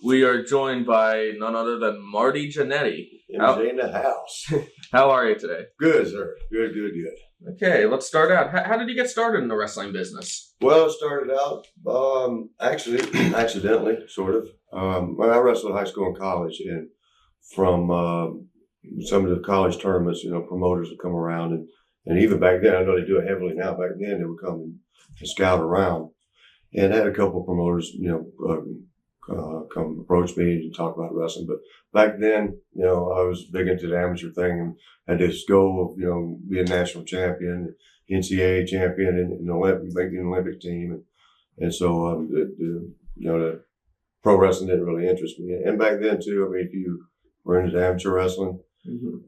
We are joined by none other than Marty Jannetty. MJ in the house. How are you today? Good, sir. Good. Okay, let's start out. How did you get started in the wrestling business? Well, it started out actually accidentally, sort of. When I wrestled in high school and college, and from some of the college tournaments, promoters would come around, and even back then, I know they do it heavily now. Back then, they would come and scout around, and I had a couple of promoters, come approach me and talk about wrestling. But back then, I was big into the amateur thing and had this goal of, be a national champion, NCAA champion, and making an Olympic team. And so, the pro wrestling didn't really interest me. And back then too, if you were into amateur wrestling, you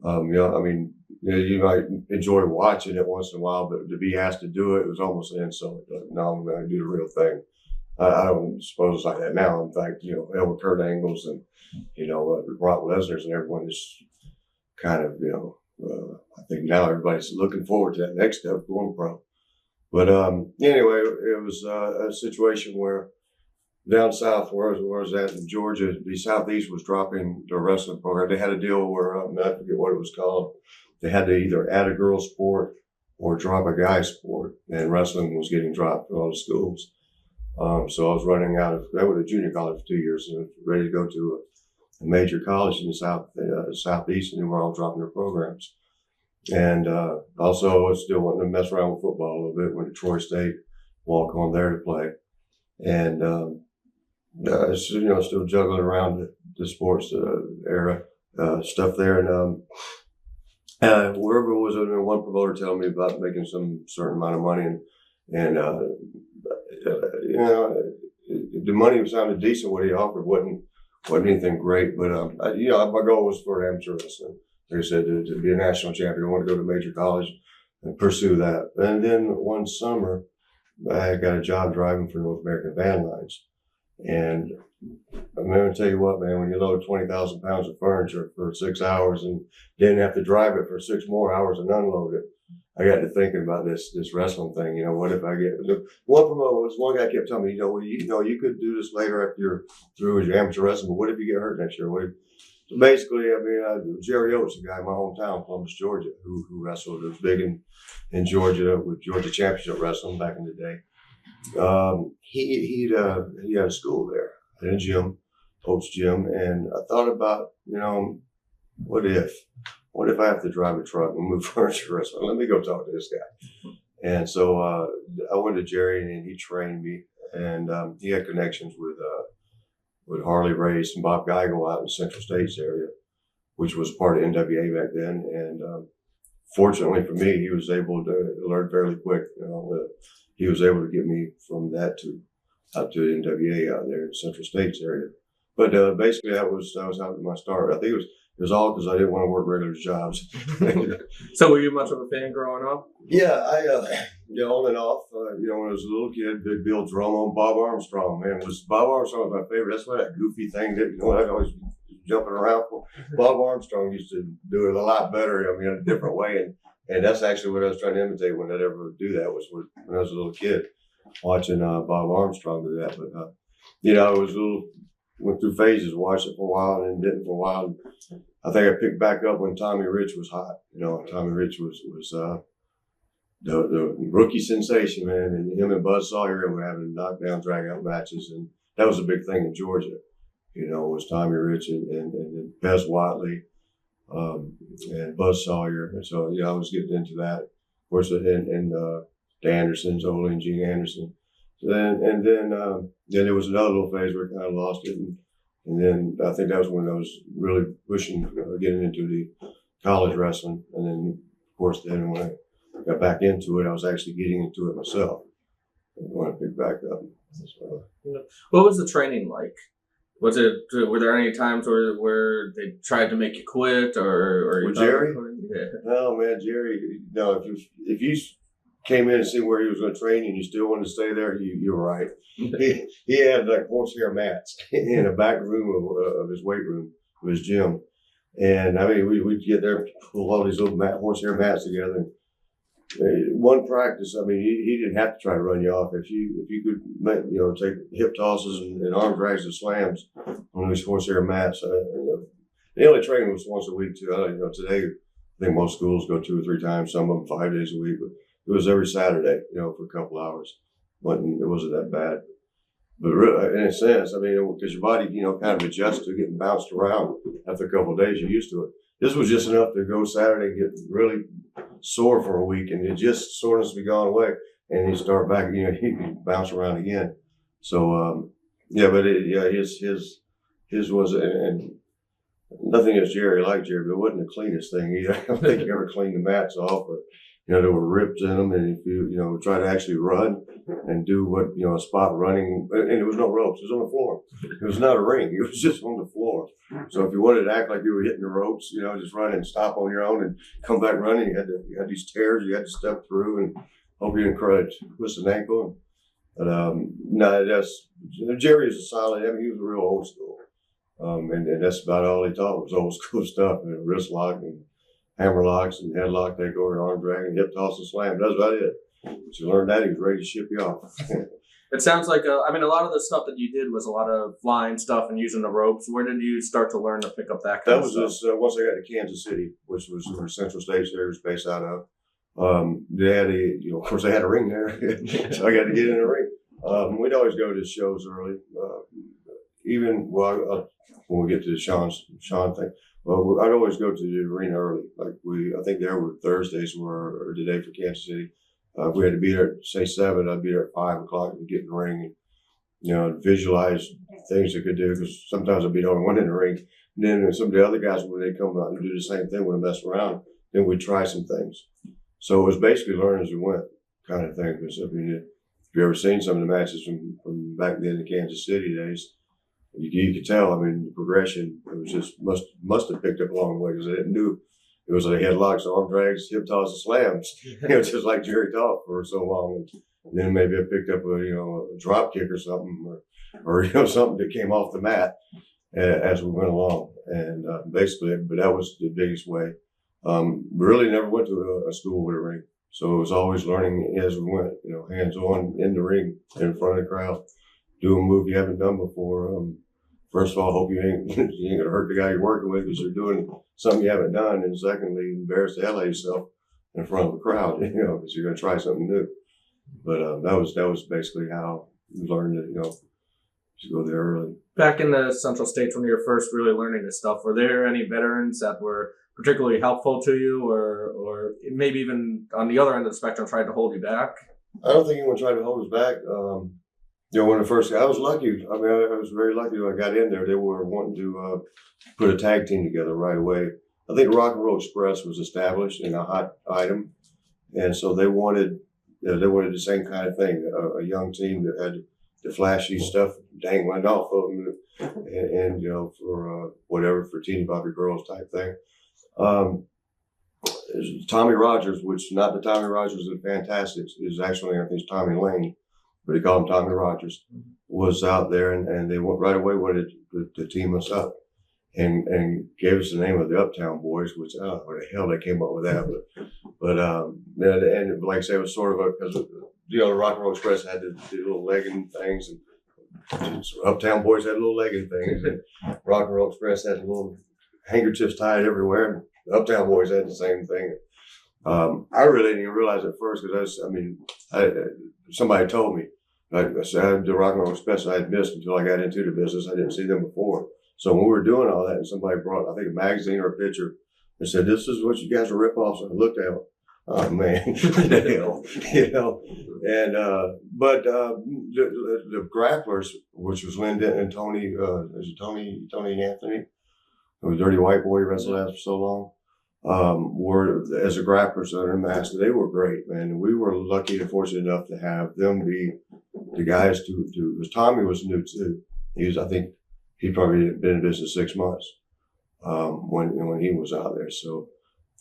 might enjoy watching it once in a while, but to be asked to do it was almost an insult. No, I'm going to do the real thing. I don't suppose it's like that now. In fact, with Kurt Angles and, Brock Lesnar's and everyone is kind of, I think now everybody's looking forward to that next step, going pro. But anyway, it was a situation where down south, where I was at in Georgia, the Southeast was dropping the wrestling program. They had a deal where, I forget what it was called, they had to either add a girls sport or drop a guy sport, and wrestling was getting dropped in all the schools. So I was running out of, I went to junior college for 2 years and ready to go to a major college in the Southeast, and they were all dropping their programs. And also I was still wanting to mess around with football a little bit, went to Troy State, walk on there to play. And, still juggling around the sports era stuff there. And wherever it was, one promoter telling me about making some certain amount of money, and the money sounded decent. What he offered wasn't anything great, but my goal was for amateur wrestling. Like I said, to be a national champion, I wanted to go to major college and pursue that. And then one summer, I got a job driving for North American Van Lines, and I'm going to tell you what, man, when you load 20,000 pounds of furniture for 6 hours and then have to drive it for 6 more hours and unload it, I got to thinking about this wrestling thing. What if I get one guy kept telling me, you could do this later after you're through with your amateur wrestling, but what if you get hurt next year? So basically, Jerry Oates, a guy in my hometown, Columbus, Georgia, who wrestled. It was big in Georgia with Georgia Championship Wrestling back in the day. He had a school there, in a gym, Oates Gym, and I thought about, what if I have to drive a truck and move furniture restaurant? Let me go talk to this guy. And so I went to Jerry, and he trained me, and he had connections with Harley Race and Bob Geigel out in the Central States area, which was part of NWA back then. And fortunately for me, he was able to learn fairly quick. He was able to get me from that out to NWA out there in the Central States area. But basically, that was how my start. I think it was all because I didn't want to work regular jobs. So were you much of a fan growing up? Yeah, I on and off. When I was a little kid, Big Bill Dromo, Bob Armstrong. Man, Bob Armstrong was my favorite. That's why that goofy thing did. I always jumping around. Bob Armstrong used to do it a lot better. In a different way, and that's actually what I was trying to imitate when I'd ever do that. Was when I was a little kid watching Bob Armstrong do that. But I was went through phases, watched it for a while and then didn't for a while. I think I picked back up when Tommy Rich was hot. Tommy Rich was the rookie sensation, man, and him and Buzz Sawyer were having knockdown, drag out matches, and that was a big thing in Georgia. Was Tommy Rich and Bez Watley and Buzz Sawyer, and so I was getting into that. Of course, and the Andersons, Ole and Gene Anderson. And then there was another little phase where I kind of lost it, and then I think that was when I was really pushing, getting into the college wrestling, and then of course then when I got back into it, I was actually getting into it myself. When I picked back up. So. What was the training like? Were there any times where they tried to make you quit or with Jerry? Yeah. No, man, Jerry. No, if you came in and see where he was going to train you and you still wanted to stay there, you were right. He had like horsehair mats in a back room of his weight room, of his gym. And we'd get there, pull all these little horsehair mats together. one practice, I mean, he didn't have to try to run you off. If you could make, take hip tosses and arm drags and slams on these horsehair mats. The only training was once a week too. Today I think most schools go 2 or 3 times, some of them 5 days a week, but it was every Saturday, for a couple hours. It wasn't that bad. But really, in a sense, I mean, because your body, kind of adjusts to getting bounced around after a couple of days, you're used to it. This was just enough to go Saturday and get really sore for a week, and it just soreness be gone away, and you start back, you bounce around again. So, but his was, and nothing against Jerry, I like Jerry, but it wasn't the cleanest thing either. I don't think he ever cleaned the mats off, or, there were rips in them, and if you, try to actually run and do what, a spot running, and there was no ropes, it was on the floor. It was not a ring, it was just on the floor. So if you wanted to act like you were hitting the ropes, just run and stop on your own and come back running, you had these tears you had to step through and hope you didn't twist an ankle. But no, Jerry is a solid, I mean, he was real old school. And that's about all he taught was old school stuff, wrist lock and hammer locks and headlock takeover and arm drag and hip toss and slam. That's about it. Once you learned that, he was ready to ship you off. It sounds like, a lot of the stuff that you did was a lot of flying stuff and using the ropes. Where did you start to learn to pick up that kind of stuff? That was just once I got to Kansas City, which was where Central States area was based out of. They had of course they had a ring there, so I got to get in a ring. We'd always go to shows early, when we get to the Shawn thing. Well, I'd always go to the arena early. I think there were Thursdays or the day for Kansas City. If we had to be there at, say, 7, I'd be there at 5 o'clock to get in the ring and, visualize things I could do, because sometimes I'd be the only one in the ring. And then some of the other guys, when they come out and do the same thing, when they mess around, then we'd try some things. So it was basically learn as we went kind of thing. Because, if you ever seen some of the matches from back then in the Kansas City days, you could tell, the progression, it was just must have picked up along the way, because I didn't do, it was like headlocks, arm drags, hip tosses, slams, just like Jerry taught for so long. And then maybe I picked up a drop kick or something, or something that came off the mat as we went along. And basically, but that was the biggest way. Really never went to a school with a ring. So it was always learning as we went, hands on in the ring, in front of the crowd, do a move you haven't done before. First of all, hope you ain't going to hurt the guy you're working with because you're doing something you haven't done. And secondly, embarrass the hell out of yourself in front of the crowd, because you're going to try something new. But that was basically how we learned to go there early. Back in the Central States, when you were first really learning this stuff, were there any veterans that were particularly helpful to you, or maybe even on the other end of the spectrum tried to hold you back? I don't think anyone tried to hold us back. When I was lucky. I was very lucky when I got in there. They were wanting to put a tag team together right away. I think Rock and Roll Express was established and a hot item, and so they wanted the same kind of thing, a young team that had the flashy stuff dangling off of them, and for whatever, for teeny boppy girls type thing. Tommy Rogers, which not the Tommy Rogers of the Fantastics, is actually, I think it's Tommy Lane, but they call him Tommy Rogers, was out there, and they right away wanted to team us up, and gave us the name of the Uptown Boys, which where the hell they came up with that, but and like I say, it was sort of because the Rock and Roll Express had the little legging things, and Uptown Boys had little legging things, and Rock and Roll Express had little handkerchiefs tied everywhere, and the Uptown Boys had the same thing. I really didn't even realize at first, because somebody told me. I said the Rock and Roll Express I had missed until I got into the business. I didn't see them before. So when we were doing all that, and somebody brought, I think, a magazine or a picture, and said, "This is what you guys are rip-offs." And I looked at it. Oh man, the hell, And but the grapplers, which was Lynn Denton and Tony, Tony Anthony, who was Dirty White Boy, wrestled after so long. Were as a grapplers under master, they were great, man. We were lucky and fortunate enough to have them be the guys to because Tommy was new too. I think he probably been in business 6 months when he was out there. So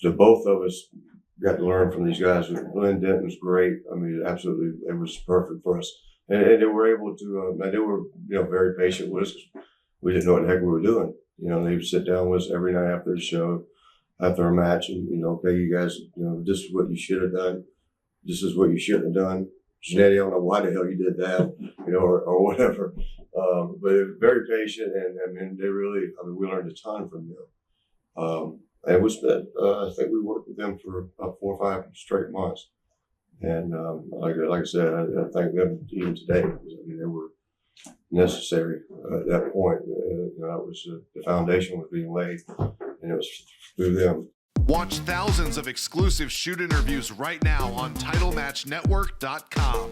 the both of us got to learn from these guys. Lynn Denton was great. I mean, absolutely, it was perfect for us, and they were able to. They were very patient with us. We didn't know what the heck we were doing. They would sit down with us every night after the show, after a match, and okay, you guys, this is what you should have done. this is what you shouldn't have done. Jannetty, I don't know why the hell you did that, or whatever. But they were very patient, and I mean, we learned a ton from them. And we spent, I think we worked with them for about 4 or 5 straight months. And like I said, I thank them even today, because I mean, they were necessary at that point. It was the foundation was being laid, and it was through them. Watch thousands of exclusive shoot interviews right now on TitleMatchNetwork.com.